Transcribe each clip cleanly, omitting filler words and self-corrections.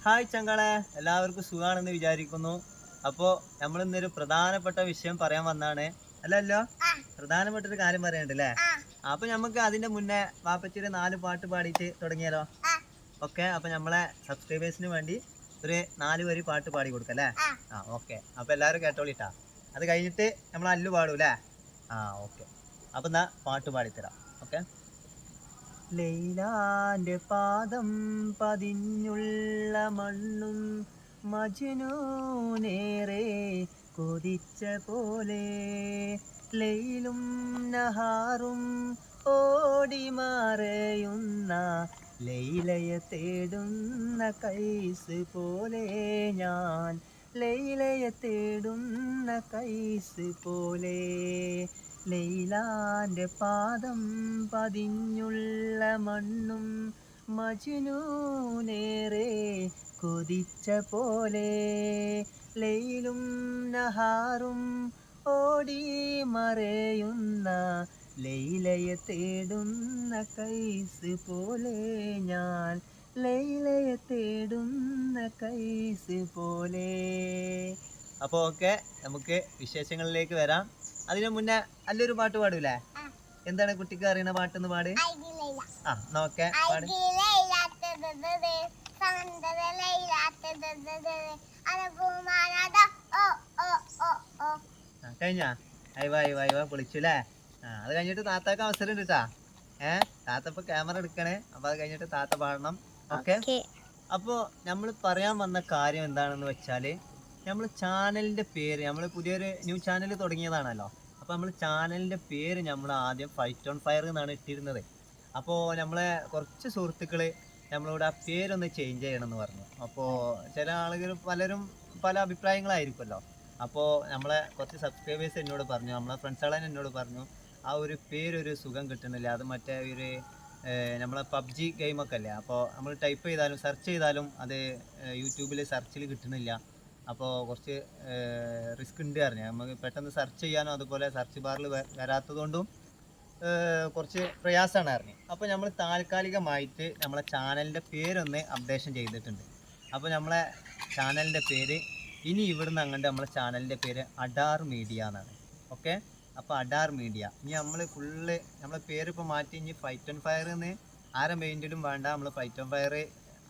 Hi ചങ്കളെ, എല്ലാവർക്കും സുഖാണെന്ന് വിചാരിക്കുന്നു. അപ്പോൾ നമ്മൾ ഇന്നൊരു പ്രധാനപ്പെട്ട വിഷയം പറയാൻ വന്നാണ്. അല്ലല്ലോ, പ്രധാനപ്പെട്ട ഒരു കാര്യം പറയണ്ടല്ലേ? അപ്പൊ നമുക്ക് അതിന്റെ മുന്നേ വാപ്പച്ചിയുടെ 4 പാട്ട് പാടിയിട്ട് തുടങ്ങിയാലോ? ഓക്കെ, അപ്പൊ നമ്മളെ സബ്സ്ക്രൈബേഴ്സിന് വേണ്ടി ഒരു 4 വരി പാട്ട് പാടി കൊടുക്കല്ലേ? ഓക്കെ, അപ്പൊ എല്ലാവരും കേട്ടോളിട്ടാ. അത് കഴിഞ്ഞിട്ട് നമ്മൾ അല്ലു പാടൂല്ലേ? ഓക്കെ. അപ്പൊ എന്നാ പാട്ട് പാടിത്തരാം. ഓക്കെ. ലൈലാന്റെ പാദം പതിഞ്ഞുള്ള മണ്ണും മജ്നൂനേറെ കൊതിച്ച പോലെ ലൈലും നഹാറും ഓടി മറയുന്ന ലൈലയെ തേടുന്ന കൈസ് പോലെ ഞാൻ ലൈലയെ തേടുന്ന കൈസ് പോലെ ലൈലാന്റെ പാദം പതിഞ്ഞുള്ള മണ്ണും മജ്നൂനേറെ കൊതിച്ച പോലെ ലൈലും നഹാറും ഓടി മറയുന്ന ലൈലയെ തേടുന്ന കൈസ് പോലെ ഞാൻ ലൈലയെ തേടുന്ന കൈസ് പോലെ. അപ്പോൾ ഓക്കെ, നമുക്ക് വിശേഷങ്ങളിലേക്ക് വരാം. അതിനു മുന്നേ നല്ലൊരു പാട്ട് പാടൂലേ? എന്താണ് കുട്ടിക്ക് അറിയുന്ന പാട്ടെന്ന് പാട്. നോക്കെ പാട്. കഴിഞ്ഞാ അയവാ പൊളിച്ചുല്ലേ? അത് കഴിഞ്ഞിട്ട് താത്താക്ക് അവസരം ഉണ്ട് കേട്ടാ. താത്ത ഇപ്പൊ ക്യാമറ എടുക്കണേ. അപ്പൊ അത് കഴിഞ്ഞിട്ട് താത്ത പാടണം. ഓക്കെ. അപ്പൊ നമ്മൾ പറയാൻ വന്ന കാര്യം എന്താണെന്ന് വെച്ചാല്, നമ്മൾ ചാനലിന്റെ പേര്, നമ്മൾ പുതിയൊരു ന്യൂ ചാനൽ തുടങ്ങിയതാണല്ലോ. അപ്പോൾ നമ്മൾ ചാനലിന്റെ പേര് നമ്മൾ ആദ്യം ഫൈറ്റ് ഓൺ ഫയർ എന്നാണ് ഇട്ടിരുന്നത്. അപ്പോൾ നമ്മളെ കുറച്ച് സുഹൃത്തുക്കൾ നമ്മളോട് ആ പേരൊന്ന് ചേഞ്ച് ചെയ്യണമെന്ന് പറഞ്ഞു. അപ്പോൾ ചില ആളുകൾ പലരും പല അഭിപ്രായങ്ങളായിരിക്കുമല്ലോ. അപ്പോൾ നമ്മളെ കുറച്ച് സബ്സ്ക്രൈബേഴ്സ് എന്നോട് പറഞ്ഞു, നമ്മളെ ഫ്രണ്ട്സുകളെ എന്നോട് പറഞ്ഞു, ആ ഒരു പേരൊരു സുഖം കിട്ടുന്നില്ല. അത് മറ്റേ ഒരു നമ്മളെ പബ്ജി ഗെയിമൊക്കെ അല്ലേ, അപ്പോൾ നമ്മൾ ടൈപ്പ് ചെയ്താലും സെർച്ച് ചെയ്താലും അത് യൂട്യൂബിൽ സെർച്ചിൽ കിട്ടുന്നില്ല. അപ്പോൾ കുറച്ച് റിസ്ക് ഉണ്ട് പറഞ്ഞു. നമുക്ക് പെട്ടെന്ന് സെർച്ച് ചെയ്യാനും അതുപോലെ സെർച്ച് ബാറിൽ വരാത്തതുകൊണ്ടും കുറച്ച് പ്രയാസമാണ് പറഞ്ഞു. അപ്പോൾ നമ്മൾ താൽക്കാലികമായിട്ട് നമ്മളെ ചാനലിൻ്റെ പേരൊന്ന് അപ്ഡേഷൻ ചെയ്തിട്ടുണ്ട്. അപ്പോൾ നമ്മളെ ചാനലിൻ്റെ പേര് ഇനി ഇവിടുന്ന് അങ്ങോട്ട് നമ്മളെ ചാനലിൻ്റെ പേര് അഡാർ മീഡിയ എന്നാണ്. ഓക്കെ. അപ്പോൾ അഡാർ മീഡിയ ഇനി നമ്മൾ ഫുള്ള് നമ്മളെ പേര് ഇപ്പോൾ മാറ്റി ഇനി ഫൈറ്റ് ഓൺ ഫയർ എന്ന് ആരും മെയിൻറ്റിലും വേണ്ട. നമ്മൾ ഫൈറ്റ് ഓൺ ഫയർ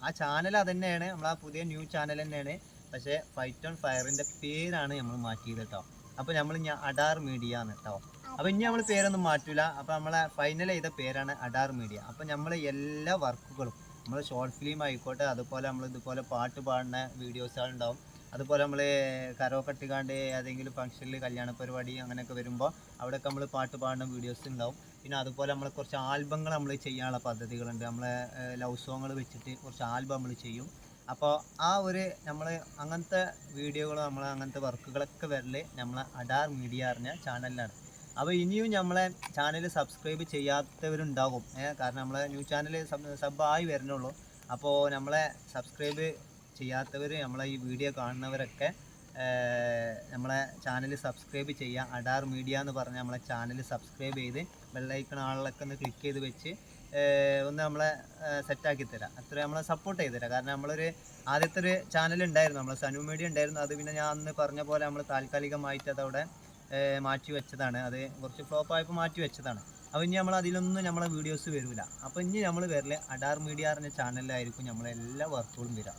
ആ ചാനൽ അത് തന്നെയാണ്, നമ്മൾ ആ പുതിയ ന്യൂ ചാനൽ തന്നെയാണ്. പക്ഷേ ഫൈറ്റ് ഓൺ ഫയറിൻ്റെ പേരാണ് നമ്മൾ മാറ്റിയത് കേട്ടോ. അപ്പോൾ നമ്മൾ ഇനി അഡാർ മീഡിയ എന്ന് കേട്ടോ. അപ്പോൾ ഇനി നമ്മൾ പേരൊന്നും മാറ്റില്ല. അപ്പോൾ നമ്മളെ ഫൈനൽ ചെയ്ത പേരാണ് അഡാർ മീഡിയ. അപ്പോൾ നമ്മൾ എല്ലാ വർക്കുകളും, നമ്മൾ ഷോർട്ട് ഫിലിം ആയിക്കോട്ടെ, അതുപോലെ നമ്മൾ ഇതുപോലെ പാട്ട് പാടുന്ന വീഡിയോസുകളുണ്ടാവും, അതുപോലെ നമ്മൾ കരോക്കെ ഇട്ടുകാണ്ട് ഏതെങ്കിലും ഫംഗ്ഷനിൽ കല്യാണ പരിപാടി അങ്ങനെയൊക്കെ വരുമ്പോൾ അവിടെയൊക്കെ നമ്മൾ പാട്ട് പാടുന്ന വീഡിയോസ് ഉണ്ടാവും. പിന്നെ അതുപോലെ നമ്മൾ കുറച്ച് ആൽബങ്ങൾ നമ്മൾ ചെയ്യാനുള്ള പദ്ധതികളുണ്ട്. നമ്മളെ ലവ് സോങ്ങുകൾ വെച്ചിട്ട് കുറച്ച് ആൽബം നമ്മൾ ചെയ്യും. അപ്പോൾ ആ ഒരു നമ്മൾ അങ്ങനത്തെ വീഡിയോകൾ, നമ്മൾ അങ്ങനത്തെ വർക്കുകളൊക്കെ വരൽ നമ്മളെ അഡാർ മീഡിയ അറിഞ്ഞ ചാനലിലാണ്. അപ്പോൾ ഇനിയും നമ്മളെ ചാനൽ സബ്സ്ക്രൈബ് ചെയ്യാത്തവരുണ്ടാകും. കാരണം നമ്മളെ ന്യൂ ചാനൽ സബ്ബായി വരുന്നുള്ളൂ. അപ്പോൾ നമ്മളെ സബ്സ്ക്രൈബ് ചെയ്യാത്തവർ, നമ്മളെ ഈ വീഡിയോ കാണുന്നവരൊക്കെ നമ്മളെ ചാനൽ സബ്സ്ക്രൈബ് ചെയ്യുക. അഡാർ മീഡിയ എന്ന് പറഞ്ഞാൽ നമ്മളെ ചാനൽ സബ്സ്ക്രൈബ് ചെയ്ത് ബെല്ലൈക്കൺ ആളിലൊക്കെ ഒന്ന് ക്ലിക്ക് ചെയ്ത് വെച്ച് ഒന്ന് നമ്മളെ സെറ്റാക്കി തരാം. അത്ര നമ്മളെ സപ്പോർട്ട് ചെയ്ത് തരാം. കാരണം നമ്മളൊരു ആദ്യത്തെ ഒരു ചാനൽ ഉണ്ടായിരുന്നു, നമ്മളെ സനു മീഡിയ ഉണ്ടായിരുന്നു. അത് പിന്നെ ഞാൻ അന്ന് പറഞ്ഞ പോലെ നമ്മൾ താൽക്കാലികമായിട്ട് അതവിടെ മാറ്റി വെച്ചതാണ്. അത് കുറച്ച് ഫ്ലോപ്പായപ്പോൾ മാറ്റി വെച്ചതാണ്. അപ്പോൾ ഇനി നമ്മൾ അതിലൊന്നും നമ്മളെ വീഡിയോസ് വരില്ല. അപ്പോൾ ഇനി നമ്മൾ വരല് അഡാർ മീഡിയ പറഞ്ഞ ചാനലിലായിരിക്കും നമ്മളെല്ലാ വർക്കുകളും വരിക.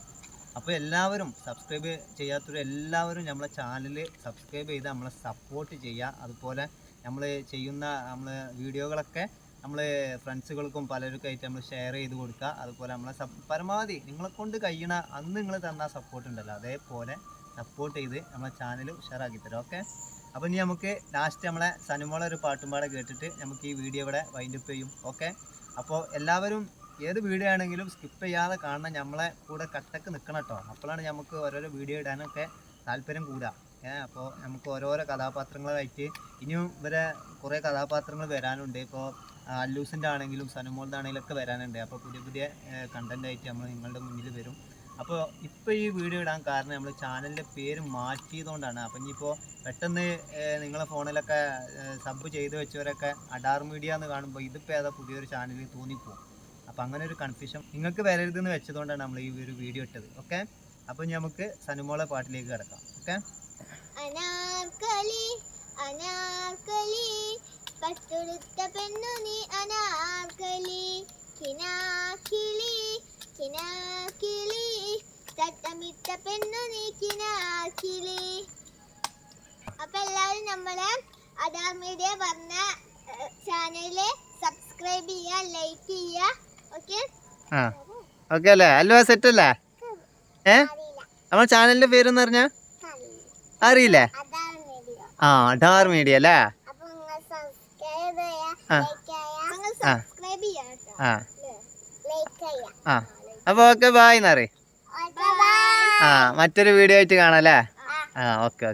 അപ്പോൾ എല്ലാവരും സബ്സ്ക്രൈബ് ചെയ്യാത്തവരും എല്ലാവരും നമ്മളെ ചാനൽ സബ്സ്ക്രൈബ് ചെയ്ത് നമ്മളെ സപ്പോർട്ട് ചെയ്യുക. അതുപോലെ നമ്മൾ ചെയ്യുന്ന നമ്മൾ വീഡിയോകളൊക്കെ നമ്മൾ ഫ്രണ്ട്സുകൾക്കും പലർക്കും ആയിട്ട് നമ്മൾ ഷെയർ ചെയ്ത് കൊടുക്കുക. അതുപോലെ നമ്മളെ പരമാവധി നിങ്ങളെ കൊണ്ട് കഴിയണ അന്ന് നിങ്ങൾ തന്ന സപ്പോർട്ട് ഉണ്ടല്ലോ, അതേപോലെ സപ്പോർട്ട് ചെയ്ത് നമ്മളെ ചാനൽ ഉഷാറാക്കി തരാം. ഓക്കെ. അപ്പോൾ ഇനി നമുക്ക് ലാസ്റ്റ് നമ്മളെ സനുമോളെ ഒരു പാട്ടും പാടെ കേട്ടിട്ട് നമുക്ക് ഈ വീഡിയോ ഇവിടെ വൈൻഡപ്പ് ചെയ്യും. ഓക്കെ. അപ്പോൾ എല്ലാവരും ഏത് വീഡിയോ ആണെങ്കിലും സ്കിപ്പ് ചെയ്യാതെ കാണണം, നമ്മളെ കൂടെ കട്ടക്ക് നിൽക്കണം കേട്ടോ. അപ്പോഴാണ് നമുക്ക് ഓരോരോ വീഡിയോ ഇടാനൊക്കെ താല്പര്യം കൂടുക. അപ്പോൾ നമുക്ക് ഓരോരോ കഥാപാത്രങ്ങളായിട്ട് ഇനിയും ഇവരെ കുറേ കഥാപാത്രങ്ങൾ വരാനുണ്ട്. ഇപ്പോൾ അല്ലൂസിൻ്റെ ആണെങ്കിലും സനുമോളുടെ ആണെങ്കിലും ഒക്കെ വരാനുണ്ട്. അപ്പോൾ പുതിയ പുതിയ കണ്ടൻ്റായിട്ട് നമ്മൾ നിങ്ങളുടെ മുന്നിൽ വരും. അപ്പോൾ ഇപ്പോൾ ഈ വീഡിയോ ഇടാൻ കാരണം നമ്മൾ ചാനലിൻ്റെ പേര് മാറ്റിയതുകൊണ്ടാണ്. അപ്പം ഇനിയിപ്പോൾ പെട്ടെന്ന് നിങ്ങളെ ഫോണിലൊക്കെ സബ് ചെയ്ത് വെച്ചവരൊക്കെ അഡാർ മീഡിയ എന്ന് കാണുമ്പോൾ ഇതിപ്പോൾ ഏതാ പുതിയൊരു ചാനൽ തോന്നിപ്പോവും. അപ്പം അങ്ങനെ ഒരു കൺഫ്യൂഷൻ നിങ്ങൾക്ക് വരരുതെന്ന് വെച്ചതുകൊണ്ടാണ് നമ്മൾ ഈ ഒരു വീഡിയോ ഇട്ടത്. ഓക്കെ, അപ്പം നമുക്ക് സനുമോളെ പാട്ടിലേക്ക് കിടക്കാം. ഓക്കെ, അനാർക്കലി അനാർക്കലി പട്ടുടുത്ത പെണ്ണു നീ അനാർക്കലി കിനാക്കിളി കിനാക്കിളി തട്ടമിട്ട പെണ്ണു നീ കിനാക്കിളി. അപ്പൊ എല്ലാവരും നമ്മളെ അഡാർ മീഡിയ പറഞ്ഞ ചാനലില് സബ്സ്ക്രൈബ് ചെയ്യുക, ലൈക്ക് ചെയ്യുക. ഓക്കെ ഓക്കെ അല്ലേ? അല്ലോ സെറ്റ് അല്ലേ? നമ്മുടെ ചാനലിന്റെ പേരെന്ന് പറഞ്ഞാ അറിയില്ലേ? അഡാർ മീഡിയ അല്ലേ? അപ്പൊ ഓക്കെ, ബായ് എന്നറി. മറ്റൊരു വീഡിയോ ആയിട്ട് കാണാം അല്ലേ? ഓക്കെ.